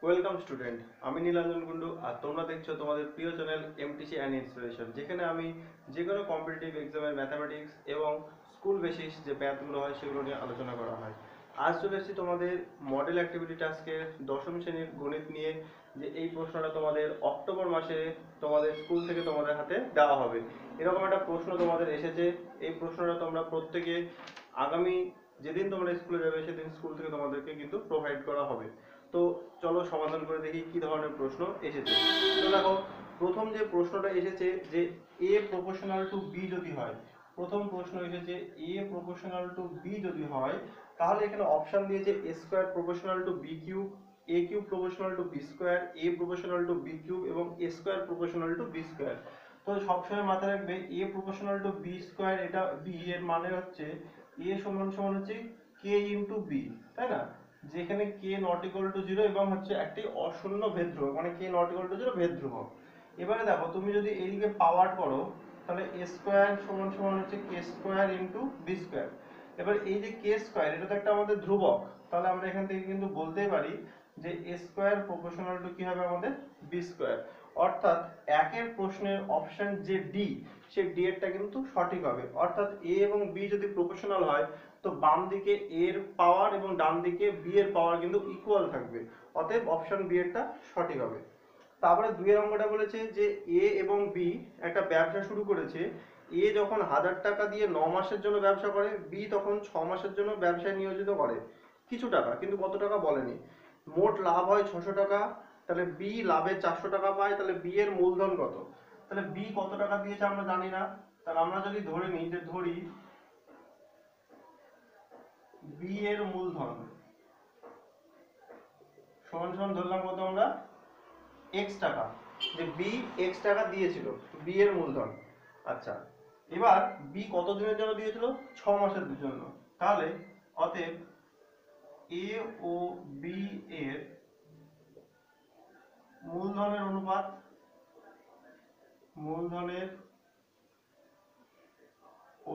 Welcome student, আমি নীলাঞ্জন কুন্ডু আর তোমরা দেখছো তোমাদের প্রিয় চ্যানেল এমটিসি অ্যান্ড ইন্সপিরেশন, যেখানে আমি যে কোনো কম্পিটিটিভ এক্সামের ম্যাথামেটিক্স এবং স্কুল বেসিস যে ম্যাথগুলো হয় সেগুলো নিয়ে আলোচনা করা হয়। আজ চলে এসেছি তোমাদের মডেল অ্যাক্টিভিটি টাস্কের দশম শ্রেণীর গণিত নিয়ে, যে এই প্রশ্নটা তোমাদের অক্টোবর মাসে তোমাদের স্কুল থেকে তোমাদের হাতে দেওয়া হবে। এরকম একটা প্রশ্ন তোমাদের এসেছে। এই প্রশ্নটা তোমরা প্রত্যেকে আগামী যেদিন তোমরা স্কুলে যাবে সেদিন স্কুল থেকে তোমাদেরকে কিন্তু প্রোভাইড করা হবে। তো চলো সমাধান করে দেখি কি ধরনের প্রশ্ন এসেছে। তো দেখো, প্রথম যে প্রশ্নটা এসেছে যে এ প্রপোর্শনাল টু বি যদি হয়, প্রথম প্রশ্ন এসেছে এ প্রপোর্শনাল টু বি যদি হয়, তাহলে এখানে অপশন দিয়েছে A square proportional to B cube, A cube proportional to B square, A proportional to B cube এবং A square proportional to B square. তো সবসময় মাথায় রাখবে A proportional to B square, এটা বি এর মানে হচ্ছে এ সমান সমান হচ্ছে কে ইন্টু বি, তাই না? যেখানে কে নট ইকুয়াল টু জিরো এবং হচ্ছে একটি অশূন্য ভেদ ধ্রুবক, মানে কে নট ইকুয়াল টু জিরো ভেদ ধ্রুবক। এবারে দেখো, তুমি যদি এইদিকে পাওয়ার করো তাহলে এ স্কোয়ার সমান সমান হচ্ছে কে স্কোয়ার ইন্টু বি স্কোয়ার। এবার এই যে কে স্কোয়ার, এটা তো একটা আমাদের ধ্রুবক, তাহলে আমরা এখান থেকে কিন্তু বলতেই পারি যে এ স্কোয়ার প্রপোর্শনাল টু কি হবে আমাদের বি স্কোয়ার। অর্থাৎ একের প্রশ্নের অপশন যে ডি, সেই ডি এরটা কিন্তু সঠিক হবে। অর্থাৎ এ এবং বি যদি প্রপোর্শনাল হয়, তো বাম দিকে এর পাওয়ার এবং ডান দিকে বি এর পাওয়ার কিন্তু ইকুয়াল থাকবে। অতএব অপশন বি এরটা সঠিক হবে। তারপরে দুইয়ের অঙ্কটা বলেছে যে এ এবং বি একটা ব্যবসা শুরু করেছে। এ যখন 1000 টাকা দিয়ে 9 মাসের জন্য ব্যবসা করে, বি তখন 6 মাসের জন্য ব্যবসায় নিয়োজিত করে কিছু টাকা, কিন্তু কত টাকা বলেনি। মোট লাভ হয় 600 টাকা, তাহলে বি লাভে 400 টাকা পায়, তাহলে বি এর মূলধন কত? তাহলে বি কত টাকা দিয়েছে আমরা জানি না। তাহলে আমরা যদি ধরে নিই, যে ধরি বি এর মূলধন সমান সমান ধরলাম কত আমরা, এক্স টাকা, যে বি এক্স টাকা দিয়েছিল, বি এর মূলধন। আচ্ছা, এবার বি কত দিনের জন্য দিয়েছিল? 6 মাসের জন্য। তাহলে অতএব এ ও বি এর মূলধনের অনুপাত, মূলধনের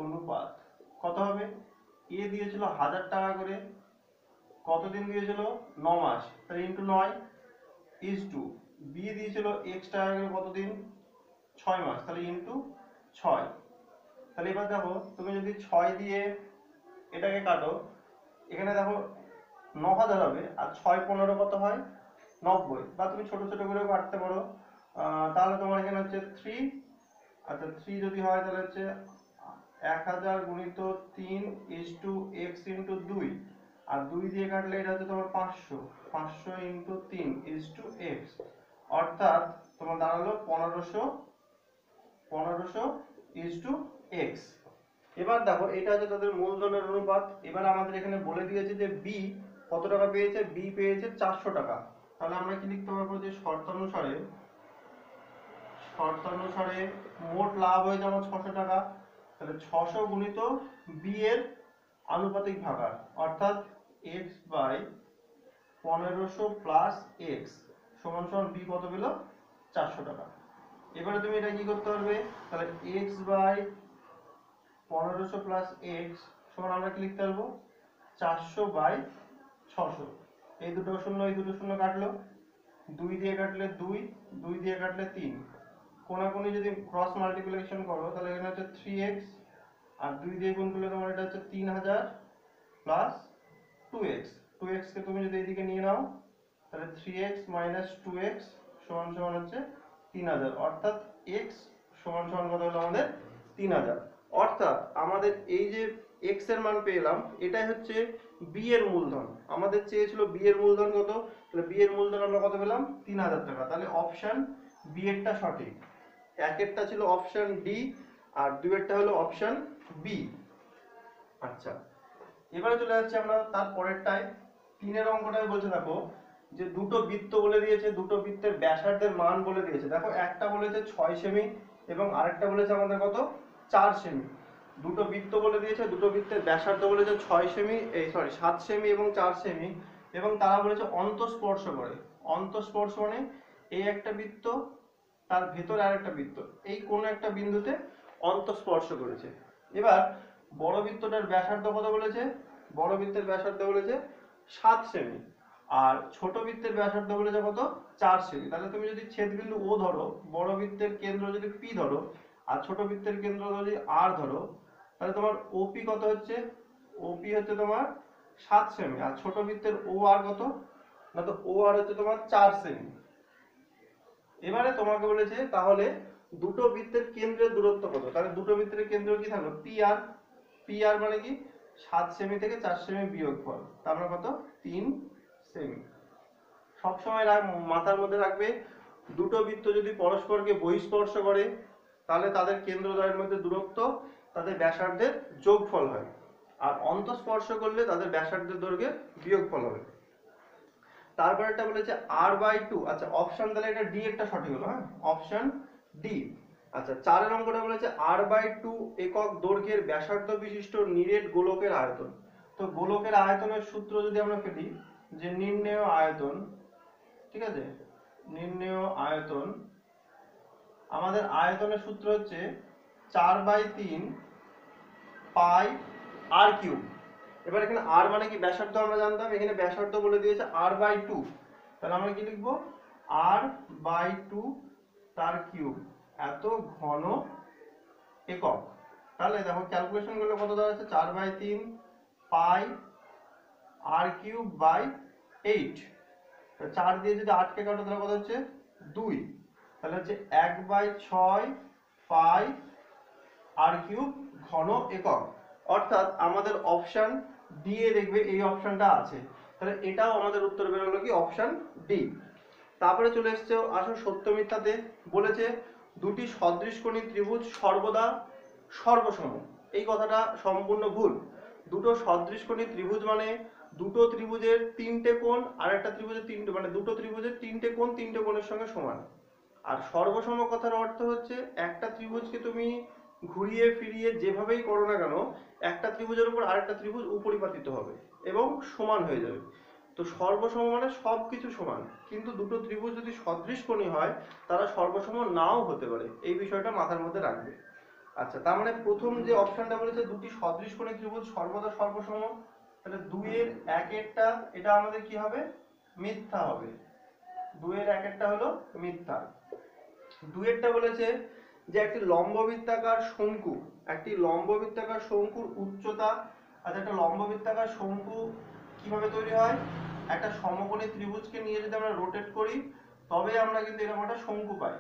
অনুপাত কত হবে? এ দিয়েছিল 1000 টাকা করে, কতদিন দিয়েছিল? 9 মাস, তাহলে ইন্টু 9 ইজ টু, বি দিয়েছিল এক্স টাকা করে কতদিন? 6 মাস, তাহলে ইন্টু 6। তাহলে এবার দেখো, তুমি যদি 6 দিয়ে এটাকে কাটো, এখানে দেখো 9000 হবে, আর 6 15 কত হয়? 90। বা তুমি ছোট ছোট করেও কাটতে পারো। তাহলে তোমার এখানে হচ্ছে 3। আচ্ছা, 3 যদি হয় তাহলে হচ্ছে 1000 গুণিত 3 ইজ টু এক্স ইন্টু 2, আর 2 দিয়ে কাটলে এটা হচ্ছে তোমার 500, 500 ইন্টু 3 ইজ টু এক্স। অর্থাৎ তোমার দাঁড়ালো 1500 ইজ টু এক্স। এবার দেখো, এটা হচ্ছে তাদের মূলধনের অনুপাত। এবার আমাদের এখানে বলে দিয়েছে যে বি কত টাকা পেয়েছে, বি পেয়েছে 400 টাকা। তাহলে আমরা কি লিখতে পারবো, যে শর্তানুসারে মোট লাভ হয়েছে আমার 600 টাকা। তাহলে 600 গুণিত বি এর আনুপাতিক ভাগার, অর্থাৎ এক্স বাই 1500 প্লাস এক্স সমান সমান বি কত পেল? 400 টাকা। এবারে তুমি এটা কি করতে পারবে, তাহলে এক্স বাই 1500 প্লাস এক্স সমান আমরা কি লিখতে পারবো, 400 বাই 600। এই দুটো শূন্য এই দুটো শূন্য কাটলো, 2 দিয়ে কাটলে 2, 2 দিয়ে কাটলে 3, কোনাকুনি যদি ক্রস মাল্টিপ্লিকেশন করো তাহলে এখানে হচ্ছে 3x, আর 2 দিয়ে গুণ করলে তোমার এটা হচ্ছে 3000 প্লাস 2x। 2x কে তুমি যদি এইদিকে নিয়ে নাও, তাহলে 3x মাইনাস 2x সমান সমান হচ্ছে 3000। অর্থাৎ x সমান সমান কত হলো আমাদের? 3000। অর্থাৎ আমাদের এই যে x এর মান পেলাম, এটাই হচ্ছে b এর মূলধন। আমাদের চেয়েছিল b এর মূলধন কত, তাহলে b এর মূলধন আমরা কত পেলাম? 3000 টাকা। তাহলে অপশন b এরটা সঠিক। একেরটা ছিল অপশন ডি, আর দুইয়েরটা হলো অপশন বি। আচ্ছা, এবারে চলে যাচ্ছি আমরা তার পরেরটায়। 3-এর অঙ্কটায় বলছে দেখো, যে দুটো বৃত্ত বলে দিয়েছে, দুটো বৃত্তের ব্যাসার্ধের মান বলে দিয়েছে। দেখো, একটা বলেছে 6 সেমি এবং আরেকটা বলেছে আমাদের কত? 4 সেমি। দুটো বৃত্ত বলে দিয়েছে, দুটো বৃত্তের ব্যাসার্ধ বলেছে 6 সেমি, 7 সেমি এবং 4 সেমি, এবং তারা বলেছে অন্তঃস্পর্শ করে। অন্তঃস্পর্শ মানে এই একটা বৃত্ত, তার ভেতরে আরেকটা বৃত্ত, এই কোন একটা বিন্দুতে অন্তঃস্পর্শ করেছে। এবার বড় বৃত্তটার ব্যাসার্ধ কত বলেছে? বড় বৃত্তের ব্যাসার্ধ বলেছে 7 সেমি। আর ছোট বৃত্তের ব্যাসার্ধ বলেছে কত 4 সেমি। তাহলে তুমি যদি ছেদবিন্দু ও ধরো, বড় বৃত্তের কেন্দ্র যদি পি ধরো আর ছোট বৃত্তের কেন্দ্র যদি আর ধরো, তাহলে তোমার ওপি কত হচ্ছে, ওপি হচ্ছে তোমার 7 সেমি। আর ছোট বৃত্তের ও আর কত, না তো ও আর হচ্ছে তোমার 4 সেমি। এবারে তোমাকে বলেছে তাহলে দুটো বৃত্তের কেন্দ্রের দূরত্ব কত। তাহলে দুটো বৃত্তের কেন্দ্র কি থাকলো পি আর, পি আর মানে কি 7 সেমি থেকে 4 সেমি বিয়োগফল, তার মানে কত 3 সেমি। সবসময় মাথার মধ্যে রাখবে দুটো বৃত্ত যদি পরস্পরকে বহিঃস্পর্শ করে তাহলে তাদের কেন্দ্রদ্বয়ের মধ্যে দূরত্ব তাদের ব্যাসার্ধের যোগফল হয়, আর অন্তঃস্পর্শ করলে তাদের ব্যাসার্ধের দৈর্ঘ্যের বিয়োগফল হবে। তারপর একটা বলেছে r/2। আচ্ছা অপশন তাহলে এটা ডি একটা সঠিক হলো, হ্যাঁ অপশন ডি। আচ্ছা 4 অঙ্কটা বলেছে r/2 একক দৈর্ঘ্যের ব্যাসার্ধ বিশিষ্ট নিরেট গোলকের আয়তন। তো গোলকের আয়তনের সূত্র যদি আমরা ফেলি যে নির্ণেয় আয়তন, ঠিক আছে, নির্ণেয় আয়তন, আমাদের আয়তনের সূত্র হচ্ছে 4/3 পাই আর কিউব। এবার এখানে আর মানে কি ব্যাসার্ধ আমরা জানতাম, এখানে ব্যাসার্ধ বলে দিয়েছে r/2, তাহলে আমরা কি লিখবো r/2 তার কিউব, এত ঘন একক। তাহলে দেখো ক্যালকুলেশন করলে কত দাঁড়াচ্ছে 4/3 পাই আর কিউব বাই 8। 4 দিয়ে যদি 8 কে কাটো তাহলে কত হচ্ছে 2, তাহলে হচ্ছে 1/6 পাই আর কিউব ঘন একক। অর্থাৎ আমাদের অপশন ডি এ দেখবে এই অপশনটা আছে, তাহলে এটাও আমাদের উত্তর বেরোলো কি অপশন ডি। তারপরে চলে এসছে আসো সত্য মিথ্যাতে। বলেছে দুটি সদৃশকোণী ত্রিভুজ সর্বদা সর্বসম। এই কথাটা সম্পূর্ণ ভুল। দুটো সদৃশকোণী ত্রিভুজ মানে দুটো ত্রিভুজের তিনটে কোণ আর একটা ত্রিভুজের তিনটে, মানে দুটো ত্রিভুজের তিনটে কোণ তিনটে কোণের সঙ্গে সমান। আর সর্বসম কথার অর্থ হচ্ছে একটা ত্রিভুজকে তুমি ঘুরিয়ে ফিরিয়ে যেভাবেই করো না কেন একটা ত্রিভুজের উপর আরেকটা ত্রিভুজ উপরিপাতিত হবে এবং সমান হয়ে যাবে। তো সর্বসম মানে সবকিছু সমান, কিন্তু দুটো ত্রিভুজ যদি সদৃশকোণী হয় তারা সর্বসম নাও হতে পারে, এই বিষয়টা মাথার মধ্যে রাখবে। আচ্ছা তার মানে প্রথম যে অপশনটা বলেছে দুটি সদৃশকোণী ত্রিভুজ সর্বদা সর্বসম, তাহলে 2 এর 1 একটা এটা আমাদের কি হবে মিথ্যা হবে, 2 এর 1 একটা হলো মিথ্যা। 2 এরটা বলেছে যে একটি লম্ববৃত্তাকার শঙ্কু, একটি লম্ববৃত্তাকার শঙ্কুর উচ্চতা। আচ্ছা একটা লম্ববৃত্তাকার শঙ্কু কিভাবে তৈরি হয়, একটা সমকোণী ত্রিভুজকে নিয়ে যদি আমরা রোটেট করি তবে আমরা কিন্তু এরকম একটা শঙ্কু পাই।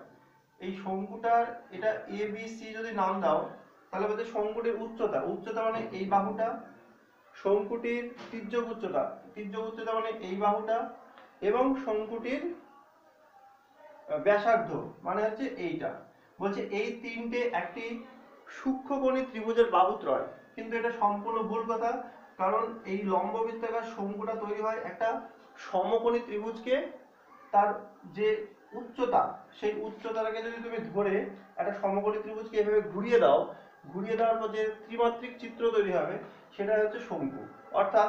এই শঙ্কুটার এটা এ বি সি যদি নাম দাও তাহলে বলতে শঙ্কুটির উচ্চতা, উচ্চতা মানে এই বাহুটা, শঙ্কুটির তির্যক উচ্চতা, তির্যক উচ্চতা মানে এই বাহুটা, এবং শঙ্কুটির ব্যাসার্ধ মানে হচ্ছে এইটা। বলছে এই তিনটে একটি সূক্ষ্মকোণী ত্রিভুজের বাহুত্রয়, কিন্তু এটা সম্পূর্ণ ভুল কথা। কারণ এই লম্ববৃত্তাকার শঙ্কুটা তৈরি হয় একটা সমকোণী ত্রিভুজকে তার যে উচ্চতা সেই উচ্চতাটাকে যদি তুমি ধরে একটা সমকোণী ত্রিভুজকে এভাবে ঘুরিয়ে দাও, ঘুরিয়ে দেওয়ার পর যে ত্রিমাত্রিক চিত্র তৈরি হবে সেটা হচ্ছে শঙ্কু। অর্থাৎ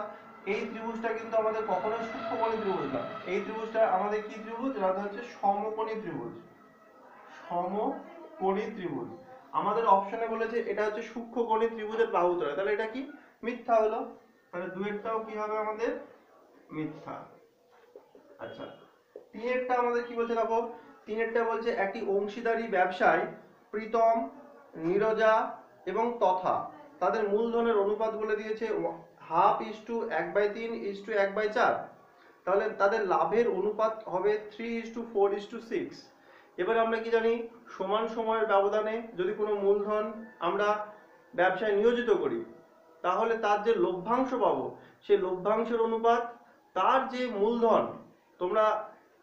এই ত্রিভুজটা কিন্তু আমাদের কখনোই সূক্ষ্মকোণী ত্রিভুজ না, এই ত্রিভুজটা আমাদের কি ত্রিভুজ, এটা হচ্ছে সমকোণী ত্রিভুজ, সমকোণী ত্রিভুজ। আমাদের অপশনে বলেছে এটা হচ্ছে সূক্ষ্মকোণী ত্রিভুজের বাহুত্রয়, তাহলে এটা কি মিথ্যা হলো, তাহলে দুইয়েরটাও কি হবে আমাদের মিথ্যা। আচ্ছা তিনেরটা আমাদের কি বলছে দেখো, তিনেরটা বলছে একটি অংশীদারি ব্যবসায় প্রীতম, নীরজা এবং তথা তাদের মূলধনের অনুপাত বলে দিয়েছে 1/2:1/3:1/4, তাহলে তাদের লাভের অনুপাত হবে 3:4:6। এবারে আমরা কি জানি সমান সময়ের ব্যবধানে যদি কোনো মূলধন আমরা ব্যবসায় নিয়োজিত করি তাহলে তার যে লভ্যাংশ পাবো সেই লভ্যাংশের অনুপাত তার যে মূলধন তোমরা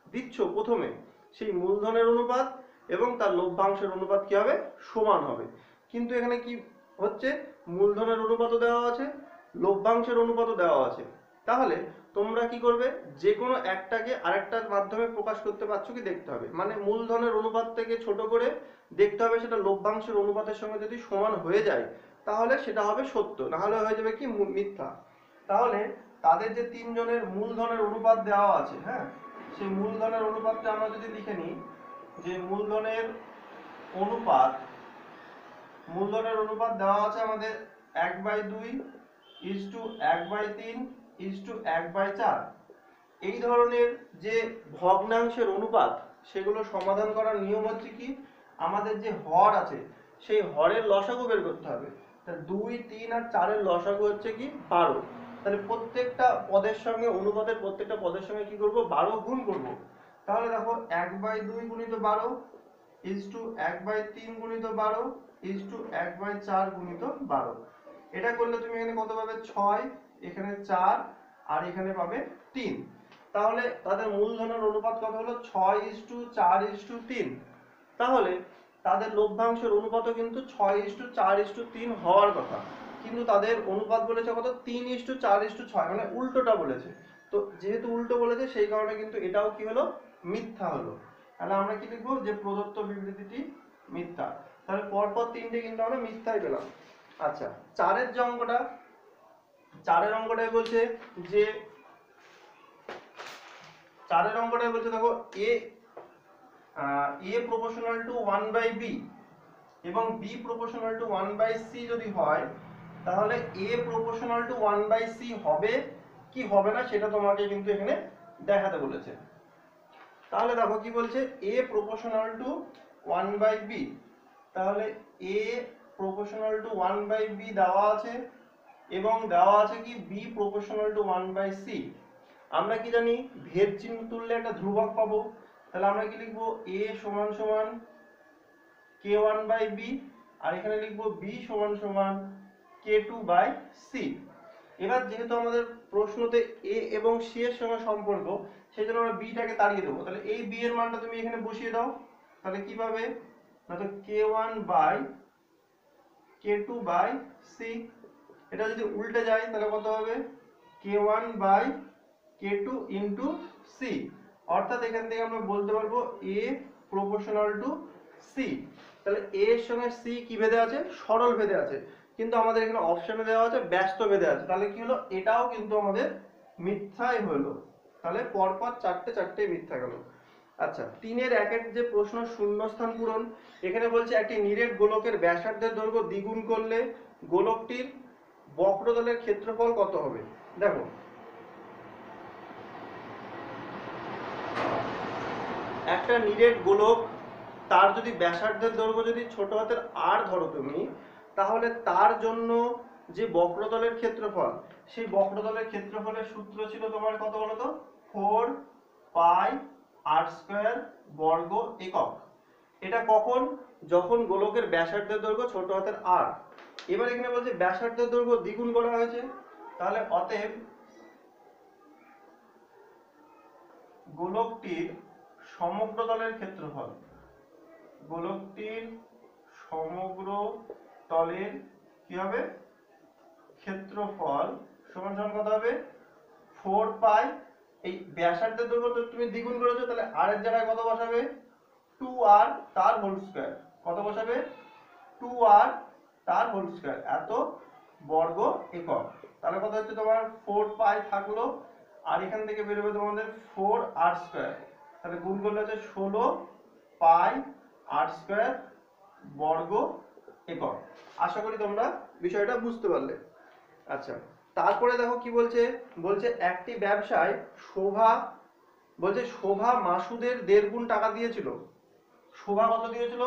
দিচ্ছ প্রথমে সেই মূলধনের অনুপাত এবং তার লভ্যাংশের অনুপাত কি হবে সমান হবে। কিন্তু এখানে কি হচ্ছে মূলধনের অনুপাতও দেওয়া আছে লভ্যাংশের অনুপাতও দেওয়া আছে, তাহলে তোমরা কি করবে যে কোনো একটাকে আরেকটার মাধ্যমে প্রকাশ করতে পারছো কি দেখতে হবে, মানে মূলধনের অনুপাত থেকে ছোট করে দেখতে হবে সেটা লভ্যাংশের অনুপাতের সঙ্গে যদি সমান হয়ে যায় তাহলে সেটা হবে সত্য, না হলে হয়ে যাবে কি মিথ্যা। তাহলে তাদের যে তিনজনের মূলধনের অনুপাত দেওয়া আছে, হ্যাঁ সেই মূলধনের অনুপাতটা আমরা যদি লিখে নিই যে মূলধনের অনুপাত দেওয়া আছে আমাদের 1/2:1/3:1/4। এই ধরনের যে ভগ্নাংশের অনুপাত সেগুলো সমাধান করার নিয়ম হচ্ছে কি, আমাদের যে হর আছে সেই হরের লসাগু বের করতে হবে। তাহলে 2, 3 আর 4-এর লসাগু হচ্ছে কি 12। তাহলে প্রত্যেকটা পদের সঙ্গে, অনুপাতের প্রত্যেকটা পদের সঙ্গে কি করব, 12 গুণ করব। তাহলে দেখো 1/2 গুণিত 12 ইজ টু 1/3 গুণিত 12 ইজ টু 1/4 গুণিত 12। এটা করলে তুমি এখানে কত পাবে, 6, এখানে 4 আর এখানে পাবে 3। তাহলে তাদের মূলধনের অনুপাত কত হলো, 6:4:3। তাহলে তাদের লভ্যাংশের অনুপাতও কিন্তু 6:4:3 হওয়ার কথা, কিন্তু তাদের অনুপাত বলেছে কত, 3:4:6, মানে উল্টোটা বলেছে। তো যেহেতু উল্টো বলেছে সেই কারণে কিন্তু এটাও কি হলো, মিথ্যা হলো। তাহলে আমরা কি লিখবো, যে প্রদত্ত বিবৃতিটি মিথ্যা। তাহলে পরপর তিনটে কিন্তু আমরা মিথ্যাই পেলাম। আচ্ছা, 4-এর যে অঙ্কটা, 4-এর অঙ্কটাই বলছে যে, 4-এর অঙ্কটাই বলছে দেখো a proportional to 1/b এবং b proportional to 1/c যদি হয়, তাহলে a proportional to 1/c হবে কি হবে না সেটা তোমাকে কিন্তু এখানে দেখাতে বলেছে। তাহলে দেখো কি বলছে, a proportional to 1/b, তাহলে a proportional to 1/b দেওয়া আছে এবং দেওয়া আছে কি b proportional to 1/c। আমরা কি জানি, ভেদ চিহ্ন তুললে একটা ধ্রুবক পাবো। তাহলে আমরা কি লিখবো, a সমান সমান k1/b, আর এখানে লিখবো b সমান সমান k2/c। এবার যেহেতু আমাদের প্রশ্নতে a এবং c এর সঙ্গে সম্পর্ক, সেই জন্য আমরা b টাকে তাড়িয়ে দেবো। তাহলে এই b এর মানটা তুমি এখানে বসিয়ে দাও। তাহলে কি পাবে, না তো k1/k2/c। এটা যদি উল্টে যায় তাহলে কত হবে, k1/k2 ইন্টু c। অর্থাৎ এখান থেকে আমরা বলতে পারবো a প্রপোর্শনাল টু c। তাহলে a এর সঙ্গে c কি ভেদে আছে, সরল ভেদে আছে, কিন্তু আমাদের এখানে অপশনে দেওয়া আছে ব্যস্ত ভেদে আছে। তাহলে কি হলো, এটাও কিন্তু আমাদের মিথ্যাই হলো। তাহলে পরপর চারটে মিথ্যা গেল। আচ্ছা, 3-এর 1-এর যে প্রশ্ন শূন্যস্থান পূরণ, এখানে বলছে একটি নিরেট গোলকের ব্যাসার্ধের দৈর্ঘ্য দ্বিগুণ করলে গোলকটির বক্রতলের ক্ষেত্রফল কত হবে। দেখো, একটা নিরেট গোলক, তার যদি ব্যাসার্ধের দৈর্ঘ্য যদি ছোট হাতের r ধরো তুমি, তাহলে তার জন্য যে বক্রতলের ক্ষেত্রফল, সেই বক্রতলের ক্ষেত্রফলের সূত্র ছিল তোমার কত বলতো, 4πr² বর্গ একক। এটা কখন, যখন গোলকের ব্যাসার্ধের দৈর্ঘ্য ছোট হাতের r। এবার এখানে বলছে ব্যাসার্ধের দৈর্ঘ্য দ্বিগুণ করা হয়েছে, তাহলে অতএব গোলকটির সমগ্র তলের ক্ষেত্রফল, গোলকটির সমগ্র তলের কি হবে, ক্ষেত্রফল সমান সমান কত হবে, 4π, এই ব্যাসার্ধের দৈর্ঘ্য তো তুমি দ্বিগুণ করেছো, তাহলে r এর জায়গায় কত বসাবে, 2r তার হোল স্কয়ার। কত বসাবে, 2r তার হোল স্কয়ার, এত বর্গ একক। তাহলে কত হচ্ছে তোমার, 4π থাকলো, আর এখান থেকে বেরোবে তোমাদের 4r²। তাহলে গুণ করলে হচ্ছে 16πr² বর্গ একক। আশা করি তোমরা বিষয়টা বুঝতে পারলে। আচ্ছা, তারপরে দেখো কি বলছে, বলছে একটি ব্যবসায় শোভা মাসুদের 1.5 গুণ টাকা দিয়েছিল। শোভা কত দিয়েছিল,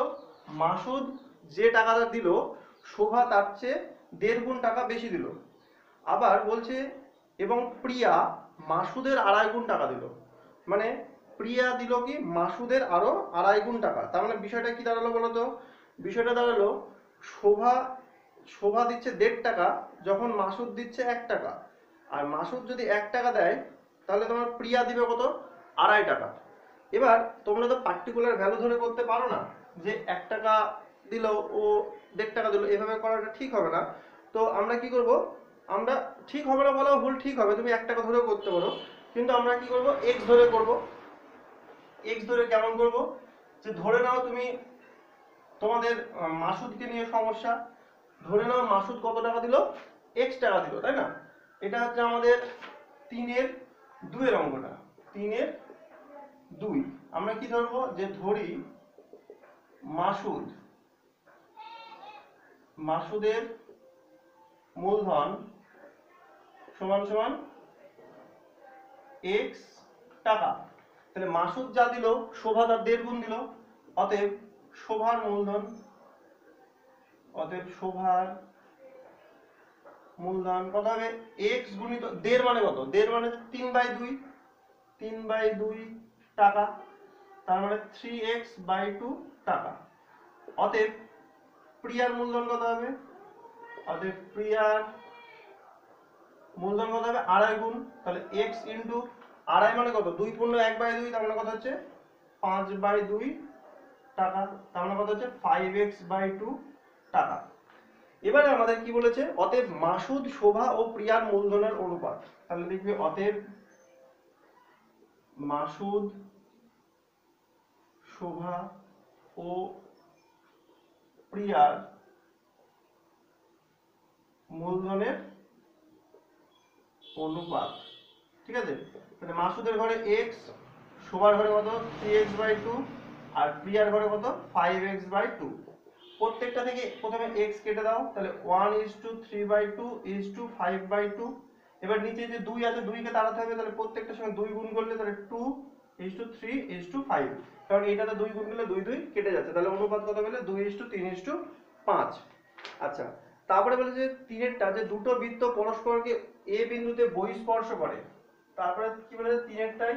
মাসুদ যে টাকাটা দিল, শোভা তার চেয়ে 1.5 গুণ টাকা বেশি দিল। আবার বলছে এবং প্রিয়া মাসুদের 2.5 গুণ টাকা দিল। মানে প্রিয়া দিল কি, মাসুদের আরো 2.5 গুণ টাকা। তার মানে বিষয়টা কি দাঁড়ালো বলতো, বিষয়টা দাঁড়ালো শোভা দিচ্ছে 1.5 টাকা, যখন মাসুদ দিচ্ছে 1 টাকা। আর মাসুদ যদি 1 টাকা দেয়, তাহলে তোমার প্রিয়া দিবে কত, 2.5 টাকা। এবার তোমরা তো পার্টিকুলার ভ্যালু ধরে করতে পারো না, যে 1 টাকা দিল ও 1.5 টাকা দিল, এভাবে করাটা ঠিক হবে না। তো আমরা কি করব, আমরা ঠিক হবে না বলা ভুল, ঠিক হবে, তুমি 1 টাকা ধরেও করতে পারো, কিন্তু আমরা কি করব, এক্স ধরে করব। এক্স ধরে কেমন করব, যে ধরে নাও তুমি তোমাদের মাসুদকে নিয়ে সমস্যা, ধরে নাও মাসুদ কত টাকা দিল, এক্স টাকা দিল, তাই না। এটা হচ্ছে আমাদের 3-এর 2-এর অঙ্কটা, 3-এর 2। আমরা কি ধরবো, যে ধরি মাসুদের মূলধন সমান সমান x টাকা। তাহলে মাসুদ যা দিল শোভা তার 1.5 গুণ দিল, অতএব শোভার মূলধন, কত হবে x গুণিত 1.5 মানে কত, 1.5 মানে 3/2, 3/2 টাকা, তার মানে 3x/2 টাকা। অতএব প্রিয়ার মূলধন কত হবে, অতএব প্রিয়ার মূলধন কত হবে 2.5 গুণ, তাহলে x ইন্টু 2.5 মানে কত, 2 পূর্ণ 1/2, তার মানে কত হচ্ছে 5/2 টাকা, তার মানে কত হচ্ছে 5x/2 টাকা। এবারে আমাদের কি বলেছে, অতএব মাসুদ শোভা ও প্রিয়ার মূলধনের অনুপাত। তাহলে লিখবে অতএব মাসুদ শোভা ও প্রিয়ার মূলধনের অনুপাত। ঠিক আছে, তাহলে মাসুদের ঘরে x, শোভার ঘরে কত 3x/2 আর প্রিয়ার ঘরে কত 5x/2। প্রত্যেকটা থেকে প্রথমে x কেটে দাও, তাহলে 1:3/2:5/2। এবার নিচে যে 2 আছে 2 কে তাড়াতে হবে, তাহলে প্রত্যেকটার সঙ্গে 2 গুণ করলে তাহলে 2:3:5, কারণ এইটাতে 2 গুণ করলে 2 2 কেটে যাচ্ছে, তাহলে অনুপাত কত পেলে 2:3:5। আচ্ছা, তারপরে বলে যে তিনেরটা যে দুটো বৃত্ত পরস্পরকে a বিন্দুতে বহিঃস্পর্শ করে। তারপরে কি বলে তিনেরটাই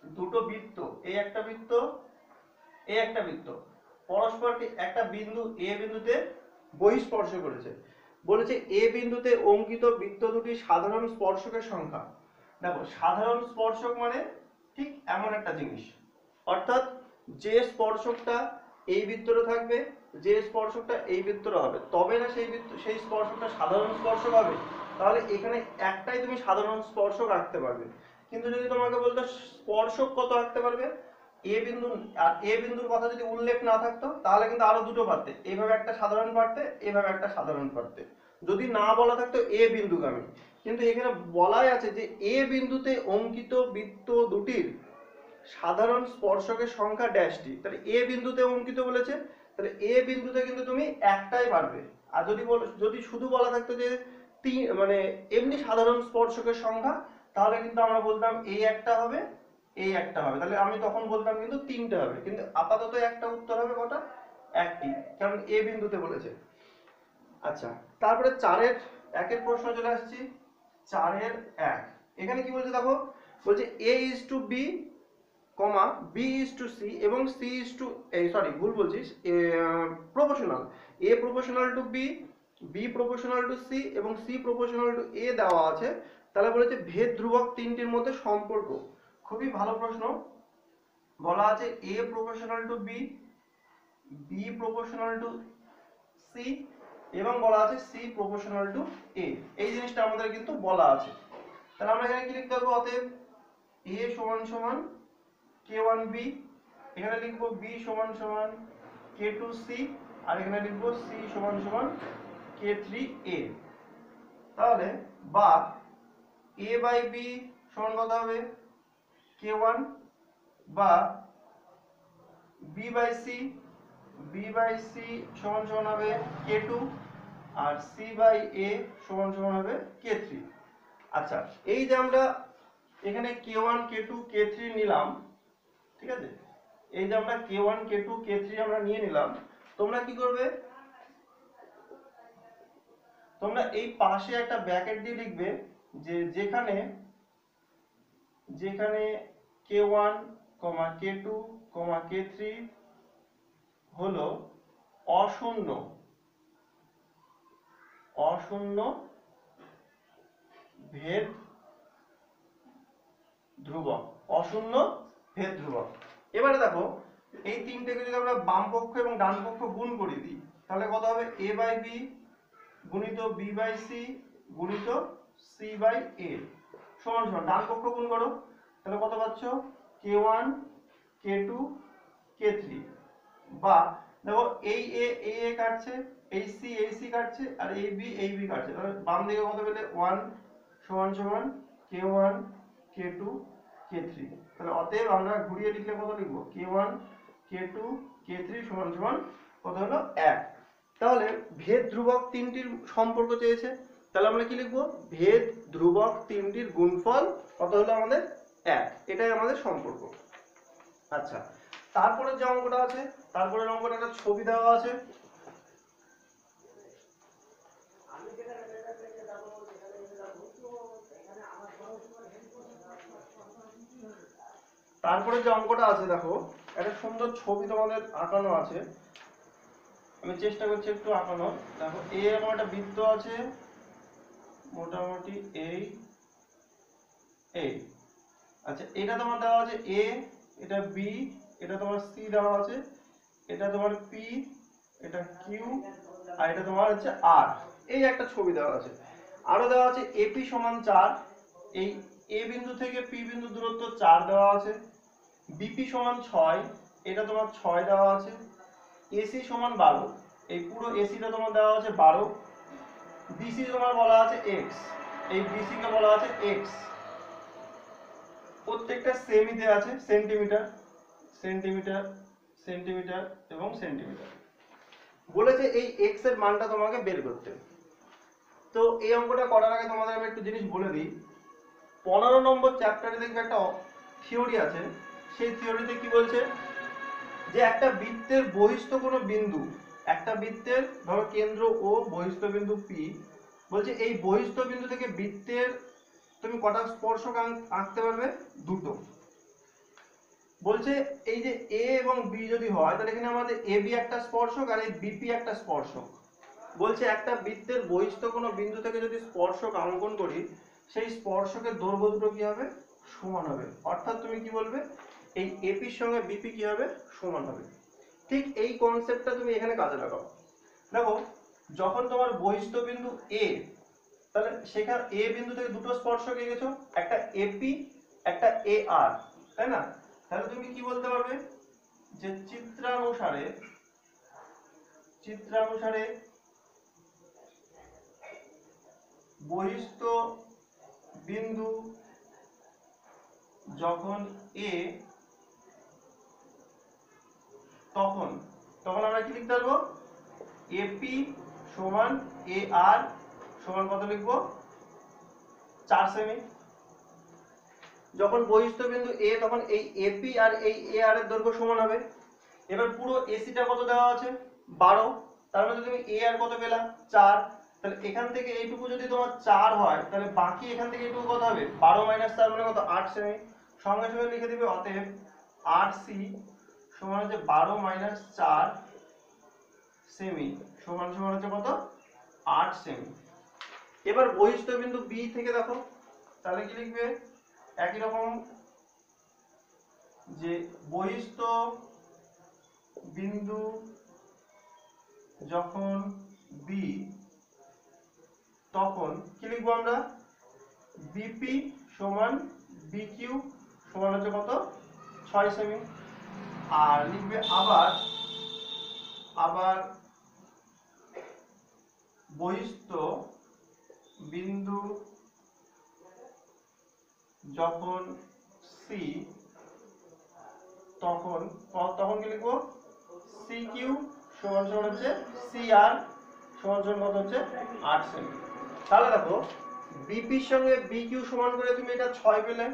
দুটো বৃত্ত, এই একটা বৃত্ত, এই একটা বৃত্ত পরস্পরকে একটা বিন্দু a বিন্দুতে বহিঃস্পর্শ করেছে। বলেছে a বিন্দুতে অঙ্কিত বৃত্ত দুটি সাধারণ স্পর্শকের সংখ্যা। দেখো সাধারণ স্পর্শক মানে ঠিক এমন একটা জিনিস, অর্থাৎ যে স্পর্শকটা এই বৃত্তটা থাকবে, যে স্পর্শকটা এই বৃত্তটা হবে, তবে না সেই স্পর্শকটা সাধারণ স্পর্শক হবে। তাহলে এখানে একটাই তুমি সাধারণ স্পর্শক আঁকতে পারবে, কিন্তু যদি তোমাকে বলতো স্পর্শক কত আঁকতে পারবে, এ বিন্দু আর এ বিন্দুর কথা যদি উল্লেখ না থাকতো তাহলে কিন্তু আরো দুটো পারতে, এইভাবে একটা সাধারণ পারতে, এইভাবে একটা সাধারণ পারতে, যদি না বলা থাকতো এ বিন্দুগামী। কিন্তু এখানে বলাই আছে যে এ বিন্দুতে অঙ্কিত বৃত্ত দুটির সাধারণ স্পর্শকের সংখ্যা ড্যাশটি। তাহলে এ বিন্দুতে অঙ্কিত বলেছে, তাহলে এ বিন্দুতে কিন্তু তুমি একটাই পারবে। আর যদি শুধু বলা থাকতো যে মানে এমনি সাধারণ স্পর্শকের সংখ্যা, তাহলে কিন্তু আমরা বলতাম এই একটা হবে, এই একটা হবে, তাহলে আমি তখন বলতাম কিন্তু 3টে হবে, কিন্তু আপাতত একটা উত্তর হবে কটা, একটি, কারণ এ বিন্দুতে বলেছে। আচ্ছা, তারপরে 4-এর 1-এর প্রশ্ন চলে আসছি। 4-এর 1 এখানে কি বলছে দেখো, বলছে a:b, b:c এবং ভুল বলছিস, proportional a proportional to b, b proportional to c এবং c proportional to a দেওয়া আছে। তাহলে বলেছে ভেদ ধ্রুবক তিনটির মধ্যে সম্পর্ক। খুবই ভালো প্রশ্ন। বলা আছে a proportional to b, b proportional to c এবং বলা আছে c proportional to a। এই জিনিসটা আমাদের কিন্তু বলা আছে। তাহলে আমরা এখানে কি লিখতে পারবো, অতএব a সমান সমান k1b, এখানে লিখবো b সমান সমান k2c, আর এখানে লিখবো c সমান সমান k3a। তাহলে বা a/b সমান কত হবে k1, বা b/c সমান সমান হবে k2, আর c/a সমান সমান হবে k3। আচ্ছা, এই যে আমরা এখানে k1 k2 k3 নিলাম, ঠিক আছে, এই যে আমরা k1 k2 k3 আমরা নিয়ে নিলাম, তোমরা কি করবে, তোমরা এই পাশে একটা ব্র্যাকেট দিয়ে লিখবে যে যেখানে k1, k2, k3 হলো অশূন্য ভেদ ধ্রুবক, অশূন্য ভেদ ধ্রুবক। এবারে দেখো এই তিনটেকে যদি আমরা বাম পক্ষ এবং ডান পক্ষ গুণ করে দিই, তাহলে কত হবে a/b গুণিত b/c গুণিত c/a সমান সমান ডান পক্ষ গুণ করো, তাহলে কত পাচ্ছ k1 k2 k3, বা দেখো এই a কাটছে, এই c কাটছে, আর এই b কাটছে, তাহলে বাম দিকে কত পেলে 1 সমান সমান k1 k2 k3। তাহলে অতএব আমরা ঘুরিয়ে লিখলে কত লিখবো, k1 k2 k3 সমান সমান কত হলো 1। তাহলে ভেদ ধ্রুবক তিনটির সম্পর্ক চেয়েছে, তাহলে আমরা কি লিখবো, ভেদ ধ্রুবক তিনটির গুণফল কত হলো আমাদের 1, এটাই আমাদের সম্পর্ক। আচ্ছা, তারপরে যে অঙ্কটা আছে, তারপরের অঙ্কটা একটা ছবি দেওয়া আছে। তারপরে যে অঙ্কটা আছে দেখো, একটা সুন্দর ছবি তোমাদের আঁকানো আছে, আমি চেষ্টা করছি একটু আঁকানো। দেখো এরকম একটা বৃত্ত আছে, মোটামুটি এই। আচ্ছা, এটা তোমার দেওয়া আছে এ, এটা বি, এটা তোমার সি দেওয়া আছে, এটা তোমার পি, এটা কিউ, আর এটা তোমার হচ্ছে আর। এই একটা ছবি দেওয়া আছে। আরো দেওয়া আছে এপি সমান 4, এই এ বিন্দু থেকে পি বিন্দু দূরত্ব 4 দেওয়া আছে। বিপি সমান 6, এটা তোমার 6 দেওয়া আছে। এসি সমান 12, এই পুরো এসিটা তোমার দেওয়া আছে 12। বিসি তোমার বলা আছে এক্স, এই বিসি কে বলা আছে এক্স। প্রত্যেকটা সেমিতে আছে সেন্টিমিটার, সেন্টিমিটার, সেন্টিমিটার এবং সেন্টিমিটার। বলেছে এই এক্স এর মানটা তোমাকে বের করতে। তো এই অঙ্কটা করার আগে তোমাদের আমি একটু জিনিস বলে দিই। 15 নম্বর চ্যাপ্টারে দেখবে একটা থিওরি আছে, সেই থিওরিতে কি বলছে, যে একটা বৃত্তের বহিস্থ কোনো বিন্দু, একটা বৃত্তের ধরো কেন্দ্র ও বহিস্থ বিন্দু পি, বলছে এই বহিস্থ বিন্দু থেকে বৃত্তের তুমি কটা স্পর্শক আঁকতে পারবে? দুটো। বলছে এই যে এ এবং বি যদি হয়, তাহলে এখানে আমাদের এ বি একটা স্পর্শক আর এই বিপি একটা স্পর্শক। বলছে একটা বৃত্তের বহিস্থ কোনো বিন্দু থেকে যদি স্পর্শক অঙ্কন করি, সেই স্পর্শকের দৈর্ঘ্য দুটো কি হবে? সমান হবে। অর্থাৎ তুমি কি বলবে, এই এপির সঙ্গে বিপি কি হবে? সমান হবে। ঠিক এই কনসেপ্টটা তুমি এখানে কাজে লাগাও। দেখো, যখন তোমার বহিস্থ বিন্দু এ, তাহলে সেখানে এ বিন্দু থেকে দুটো স্পর্শক এঁকেছো, একটা এপি, একটা এ আর, তাই না? তাহলে তুমি কি বলতে পারবে, যে চিত্রানুসারে বহিস্থ বিন্দু যখন এ, তখন আমরা কি লিখতে পারবো? এপি সমান এ আর সমান কত লিখবো? 4 সেমি। যখন বহিস্থ বিন্দু এ, তখন এই এপি আর এই এ আর এর দৈর্ঘ্য সমান হবে। এবার পুরো এসিটা কত দেওয়া আছে? 12। তার মানে তুমি এ আর কত পেলা? 4। তাহলে এখান থেকে এইটুকু যদি তোমার 4 হয়, তাহলে বাকি এখান থেকে এইটুকু কত হবে? 12 মাইনাস 4 মানে কত? 8 সেমি। সঙ্গে সঙ্গে লিখে দিবে অতএব 8c সমান হচ্ছে 12 মাইনাস 4 সেমি সমান হচ্ছে কত? 8 সেমি। এবার বহিস্থ বিন্দু বি থেকে দেখো, তাহলে কি লিখবে? একই রকম, যে বহিস্থ বিন্দু যখন বি, তখন কি লিখবো আমরা? বিপি সমান বিকিউ সমান হচ্ছে কত? 6 সেমি। আর লিখবে আবার বহিস্থ বিন্দু যখন সি, তখন কি লিখবো? সি কিউ সমান হচ্ছে সি আর সমান কত হচ্ছে? 8 সেমি। তাহলে দেখো, বিপির সঙ্গে বিকিউ সমান করে তুমি এটা 6 পেলে,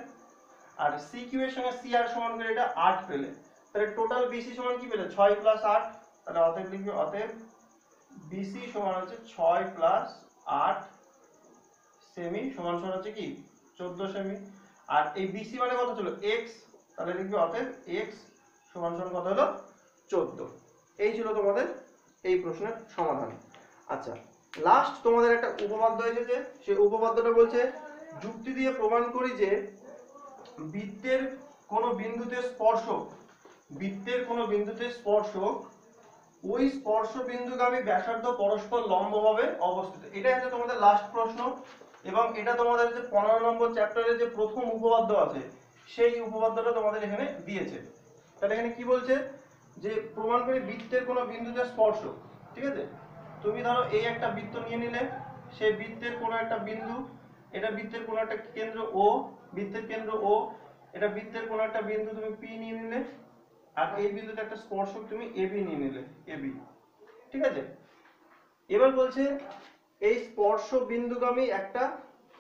আর সি কিউ এর সঙ্গে সি আর সমান করে এটা 8 পেলে। তাহলে টোটাল বিসি সমান কি পেলে? 6 প্লাস 8। তাহলে অতএব লিখবে, অতএব বিসি সমান হচ্ছে 6 প্লাস 8 সেমি সমান হচ্ছে কি? 14 সেমি। আর এই বিসি মানে কত ছিল? এক্স। তাহলে লিখবে অতএব এক্স সমান কত হলো? 14। এই ছিল তোমাদের এই প্রশ্নের সমাধান। আচ্ছা, লাস্ট তোমাদের একটা উপপাদ্য এসেছে, সেই উপপাদ্যটা বলছে, যুক্তি দিয়ে প্রমাণ করি যে বৃত্তের কোনো বিন্দুতে স্পর্শক ওই স্পর্শ বিন্দুগামী ব্যাসার্ধ পরস্পর লম্বভাবে অবস্থিত। এটা হচ্ছে তোমাদের লাস্ট প্রশ্ন, এবং এটা তোমাদের যে 15 নম্বর চ্যাপ্টারে যে প্রথম উপপাদ্য আছে, সেই উপপাদ্যটা তোমাদের এখানে দিয়েছে। তাহলে এখানে কি বলছে, যে প্রমাণ করি বৃত্তের কোনো বিন্দুতে স্পর্শক। ঠিক আছে, তুমি ধরো এই একটা বৃত্ত নিয়ে নিলে, সেই বৃত্তের কোনো একটা বিন্দু, এটা বৃত্তের কোনো একটা কেন্দ্র ও, বৃত্তের কেন্দ্র ও, এটা বৃত্তের কোনো একটা বিন্দু তুমি পি নিয়ে নিলে, আর এই বিন্দুতে একটা স্পর্শক তুমি এবি নিয়ে নিলে, এবি। ঠিক আছে, এবার বলছে এই স্পর্শ বিন্দুগামী একটা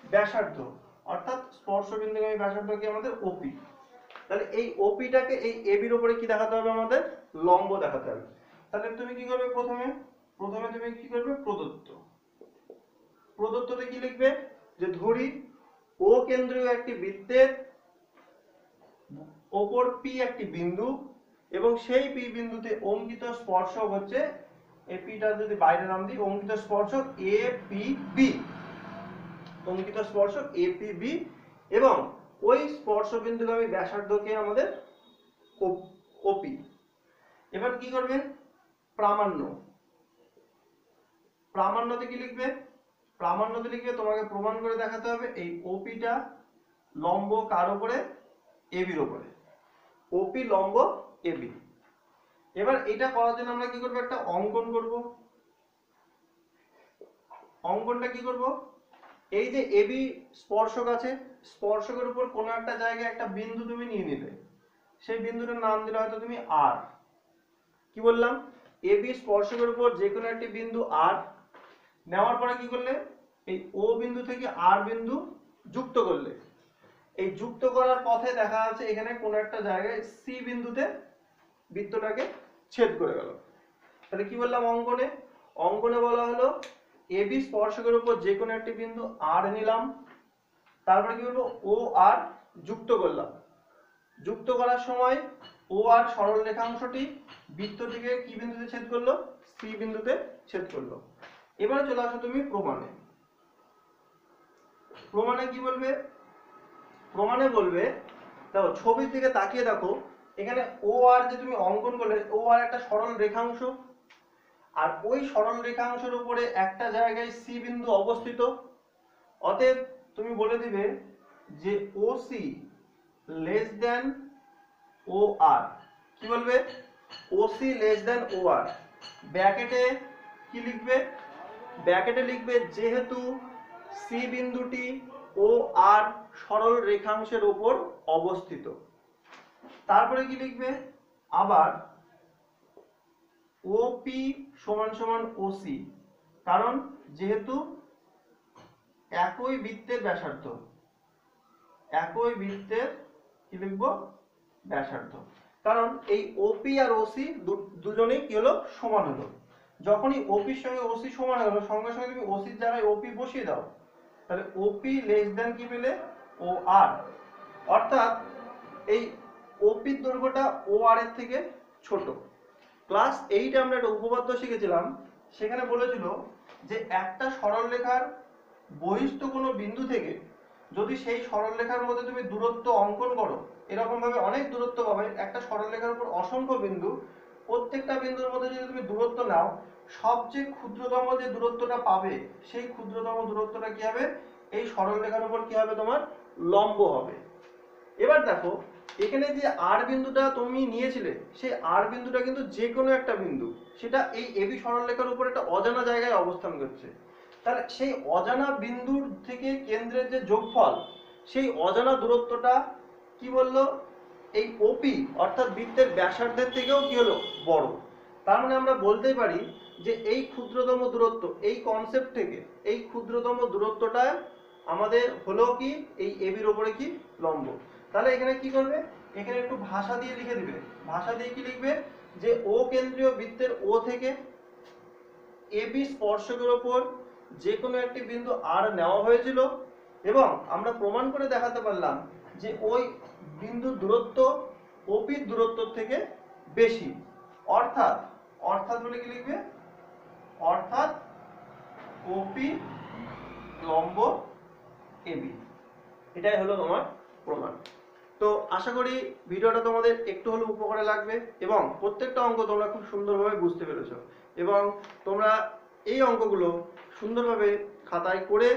ব্যাসার্ধ, অর্থাৎ স্পর্শবিন্দুগামী ব্যাসার্ধ কি আমাদের ওপি। তাহলে এই ওপিটাকে এই এবির উপরে কি দেখাতে হবে আমাদের, লম্ব দেখাতে হবে। তাহলে তুমি কি করবে, প্রথমে তুমি কি করবে, প্রদত্ততে কি লিখবে, যে ধরি ও কেন্দ্রীয় একটি বৃত্তের ওপর পি একটি বিন্দু এবং সেই পি বিন্দুতে অঙ্কিত স্পর্শক হচ্ছে, এই পিটা যদি বাইরে নাম দিই, অঙ্কিত স্পর্শক এ পি বি, অঙ্কিত স্পর্শক এ পি বি, এবং ওই স্পর্শবিন্দুগামী ব্যাসার্ধকে আমাদের ওপি। এবার কি করবে, প্রামাণ্যতে কি লিখবে, প্রামাণ্যতে লিখবে তোমাকে প্রমাণ করে দেখাতে হবে এই ওপিটা লম্ব কার উপরে, এবির উপরে, ওপি লম্ব এবি। এবার এটা করার জন্য আমরা কি করব, একটা অঙ্কন করব। অঙ্কনটা কি করব, এই যে এবি স্পর্শক আছে, স্পর্শকের উপর কোনো একটা জায়গায় একটা বিন্দু তুমি নিয়ে নিলে, সেই বিন্দুটার নাম দিলে হয়তো তুমি আর। কি বললাম, এবি স্পর্শকের উপর যে কোনো একটি বিন্দু আর নেওয়ার পরে কি করলে, এই ও বিন্দু থেকে আর বিন্দু যুক্ত করলে, এই যুক্ত করার পথে দেখা যাচ্ছে এখানে কোনো একটা জায়গায় সি বিন্দুতে বৃত্তটাকে ছেদ করে গেল। তাহলে কি বললাম, অঙ্কনে বলা হলো এবি স্পর্শকের উপর যে কোনো একটি বিন্দু আর নিলাম, তারপরে কি বলবো, ও আর যুক্ত করলাম। যুক্ত করার সময় ও আর সরল রেখাংশটি বৃত্তটিকে কি বিন্দুতে ছেদ করলো, সি বিন্দুতে ছেদ করলো। এবারে চলে আসো তুমি প্রমাণে কি বলবে, প্রমাণে বলবে, দেখো ছবির দিকে তাকিয়ে দেখো, এখানে ও আর যে তুমি অঙ্কন করলে, ও আর একটা সরল রেখাংশ, আর ওই সরল রেখাংশের উপরে একটা জায়গায় সি বিন্দু অবস্থিত। অতএব তুমি বলে দিবে যে ও সি লেস দেন ও আর। কি বলবে, ও সি লেস দেন ও আর। ব্র্যাকেটে কি লিখবে, ব্র্যাকেটে লিখবে যেহেতু সি বিন্দুটি ও আর সরল রেখাংশের উপর অবস্থিত। তারপরে কি লিখবে, আবার ওপি সমান সমান ওসি, কারণ যেহেতু একই বৃত্তের ব্যাসার্ধ, একই বৃত্তের কি লিখবো, ব্যাসার্ধ। কারণ এই ওপি আর ওসি দুজনেই কি হলো, সমান হলো। যখনই ওপির সঙ্গে ওসি সমান হলো, সঙ্গে সঙ্গে তুমি ওসির জায়গায় ওপি বসিয়ে দাও, তাহলে ওপি লেস দেন কি পেলে, ও আর। অর্থাৎ এই ওপির দৈর্ঘ্যটা ও আর এর থেকে ছোট। ক্লাস 8 আমরা একটা উপপাদ্য শিখেছিলাম, সেখানে বলেছিল যে একটা সরল রেখার বহিস্থ কোনো বিন্দু থেকে যদি সেই সরল রেখার মধ্যে তুমি দূরত্ব অঙ্কন করো, এরকম ভাবে অনেক দূরত্ব পাবে। একটা সরল রেখার উপর অসংখ্য বিন্দু, প্রত্যেকটা বিন্দুর মধ্যে যদি তুমি দূরত্ব নাও, সবচেয়ে ক্ষুদ্রতম যে দূরত্বটা পাবে, সেই ক্ষুদ্রতম দূরত্বটা কি হবে, এই সরল রেখার উপর কি হবে, তোমার লম্ব হবে। এবার দেখো এখানে যে আর বিন্দুটা তুমি নিয়েছিলে, সেই আর বিন্দুটা কিন্তু যে কোনো একটা বিন্দু, সেটা এই এবি সরলরেখার উপর একটা অজানা জায়গায় অবস্থান করছে। তাহলে সেই অজানা বিন্দুর থেকে কেন্দ্রের যে যোগফল, সেই অজানা দূরত্বটা কি বললো, এই ওপি অর্থাৎ বৃত্তের ব্যাসার্ধের থেকেও কি হলো, বড়। তার মানে আমরা বলতেই পারি যে এই ক্ষুদ্রতম দূরত্ব, এই কনসেপ্ট থেকে এই ক্ষুদ্রতম দূরত্বটা আমাদের হলো কি, এই এবির উপরে কি লম্ব। তাহলে এখানে কি করবে, এখানে একটু ভাষা দিয়ে লিখে দিবে। ভাষা দিয়ে কি লিখবে, যে ও কেন্দ্রীয় বৃত্তের ও থেকে এবি স্পর্শকের উপর যে কোনো একটি বিন্দু আর নেওয়া হয়েছিল, এবং আমরা প্রমাণ করে দেখাতে পারলাম যে ওই বিন্দুর দূরত্ব ওপির দূরত্ব থেকে বেশি। অর্থাৎ বলে কি লিখবে, অর্থাৎ ওপি লম্ব এবি। এটাই হলো তোমার প্রমাণ। তো আশা করি ভিডিওটা তোমাদের একটু হলেও উপকারে লাগবে এবং প্রত্যেকটা অঙ্ক তোমরা খুব সুন্দরভাবে বুঝতে পেরেছো, এবং তোমরা এই অঙ্কগুলো সুন্দরভাবে খাতায় করে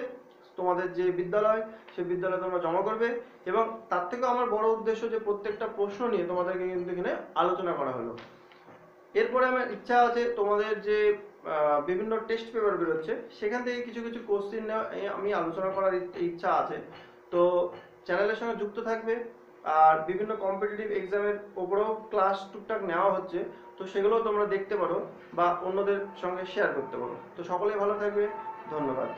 তোমাদের যে বিদ্যালয়, সেই বিদ্যালয়ে তোমরা জমা করবে। এবং তার থেকেও আমার বড় উদ্দেশ্য যে প্রত্যেকটা প্রশ্ন নিয়ে তোমাদেরকে কিন্তু এখানে আলোচনা করা হলো। এরপরে আমার ইচ্ছা আছে তোমাদের যে বিভিন্ন টেস্ট পেপার বেরোচ্ছে, সেখান থেকে কিছু কিছু কোশ্চেন আমি আলোচনা করার ইচ্ছা আছে। তো চ্যানেলের সঙ্গে যুক্ত থাকবে, আর বিভিন্ন কম্পিটিটিভ এক্সামের ওপরেও ক্লাস টুকটাক নেওয়া হচ্ছে, তো সেগুলোও তোমরা দেখতে পারো বা অন্যদের সঙ্গে শেয়ার করতে পারো। তো সকলেই ভালো থাকবে, ধন্যবাদ।